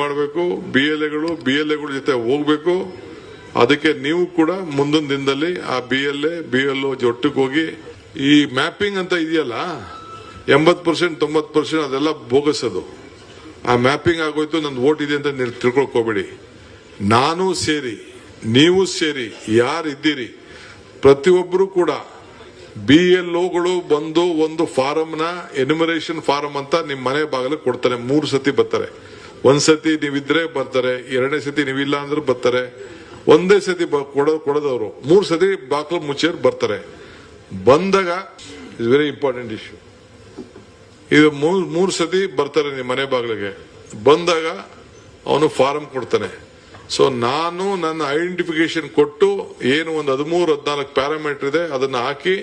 ಮಾಡಬೇಕು. BLAಗಳು ಜೊತೆ ಹೋಗ್ಬೇಕು. ಅದಕ್ಕೆ ನೀವು ಕೂಡ ಮುಂದಿನ ದಿನದಲ್ಲಿ ಆ BLO ಒಟ್ಟಿಗೆ ಹೋಗಿ ಈ ಮ್ಯಾಪಿಂಗ್ ಅಂತ ಇದೆಯಲ್ಲ 80% 90% ಅದೆಲ್ಲ ಬೋಗಸದು. ಆ ಮ್ಯಾಪಿಂಗ್ ಆಗೋಯ್ತು, ನಂದು ವೋಟ್ ಇದೆ ಅಂತ ನೀವು ತಿಳ್ಕೊಳಕ್ ಹೋಗ್ಬೇಡಿ. ನಾನು ಸೇರಿ ನೀವು ಸೇರಿ ಯಾರಿದ್ದೀರಿ ಪ್ರತಿಯೊಬ್ಬರು ಕೂಡ BLOಗಳು ಬಂದು ಒಂದು ಫಾರಮ್ನ ಎನ್ಯುಮರೇಷನ್ ಫಾರಂ ಅಂತ ನಿಮ್ಮ ಮನೆ ಬಾಗಿಲು ಕೊಡ್ತಾರೆ. 3 ಸತಿ ಬರ್ತಾರೆ. ಒಂದ್ ಸತಿ ನೀವಿದ್ರೆ ಬರ್ತಾರೆ, 2ನೇ ಸತಿ ನೀವಿಲ್ಲ ಅಂದ್ರೆ ಬರ್ತಾರೆ, ಒಂದೇ ಸತಿ ಕೊಡೋದವರು 3 ಸತಿ ಬಾಗಿಲು ಮುಚ್ಚೇರ್ ಬರ್ತಾರೆ. ಬಂದಾಗ ಇಸ್ ವೆರಿ ಇಂಪಾರ್ಟೆಂಟ್ ಇಶ್ಯೂ. ಇದು 3 ಸತಿ ಬರ್ತಾರೆ ನಿಮ್ಮ ಮನೆ ಬಾಗಿಲಿಗೆ. ಬಂದಾಗ ಅವನು ಫಾರಂ ಕೊಡ್ತಾನೆ. ಸೊ ನಾನು ನನ್ನ ಐಡೆಂಟಿಫಿಕೇಶನ್ ಕೊಟ್ಟು ಏನು ಒಂದು 13-14 ಪ್ಯಾರಾಮೀಟರ್ ಇದೆ ಅದನ್ನ ಹಾಕಿ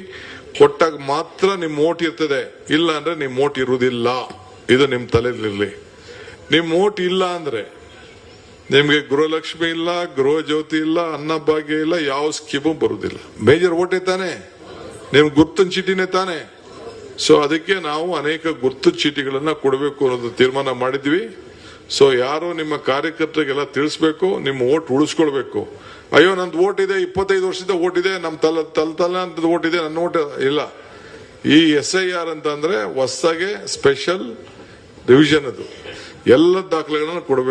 ಕೊಟ್ಟಾಗ ಮಾತ್ರ ನಿಮ್ ವೋಟ್ ಇರ್ತದೆ. ಇಲ್ಲ ಅಂದ್ರೆ ನಿಮ್ ವೋಟ್ ಇರುವುದಿಲ್ಲ. ಇದು ನಿಮ್ ತಲೆಯಲ್ಲಿರ್ಲಿ. ನಿಮ್ ವೋಟ್ ಇಲ್ಲ ಅಂದ್ರೆ ನಿಮ್ಗೆ ಗೃಹಲಕ್ಷ್ಮಿ ಇಲ್ಲ, ಗೃಹ ಜ್ಯೋತಿ ಇಲ್ಲ, ಅನ್ನಭಾಗ್ಯ ಇಲ್ಲ, ಯಾವ ಸ್ಕೀಮು ಬರುವುದಿಲ್ಲ. ಮೇಜರ್ ವೋಟೇ ತಾನೆ, ನಿಮ್ ಗುರ್ತಿನ ಚೀಟಿನೇ ತಾನೆ. ಸೊ ಅದಕ್ಕೆ ನಾವು ಅನೇಕ ಗುರ್ತು ಚೀಟಿಗಳನ್ನ ಕೊಡಬೇಕು ಅನ್ನೋದು ತೀರ್ಮಾನ ಮಾಡಿದ್ವಿ. ಸೊ ಯಾರು ನಿಮ್ಮ ಕಾರ್ಯಕರ್ತರಿಗೆಲ್ಲ ತಿಳಿಸ್ಬೇಕು, ನಿಮ್ಮ ವೋಟ್ ಉಳಿಸ್ಕೊಳ್ಬೇಕು. ಅಯ್ಯೋ ನಂದು ವೋಟ್ ಇದೆ, 25 ವರ್ಷದ ವೋಟ್ ಇದೆ, ನಮ್ ತಲೆ ಅಂತ ವೋಟ್ ಇದೆ, ನನ್ನ ವೋಟ್ ಇಲ್ಲ. ಈ SIR ಅಂತ ಅಂದ್ರೆ ಹೊಸದಾಗೆ ಸ್ಪೆಷಲ್ ಡಿವಿಷನ್, ಅದು ಎಲ್ಲ ದಾಖಲೆಗಳನ್ನ ಕೊಡಬೇಕು.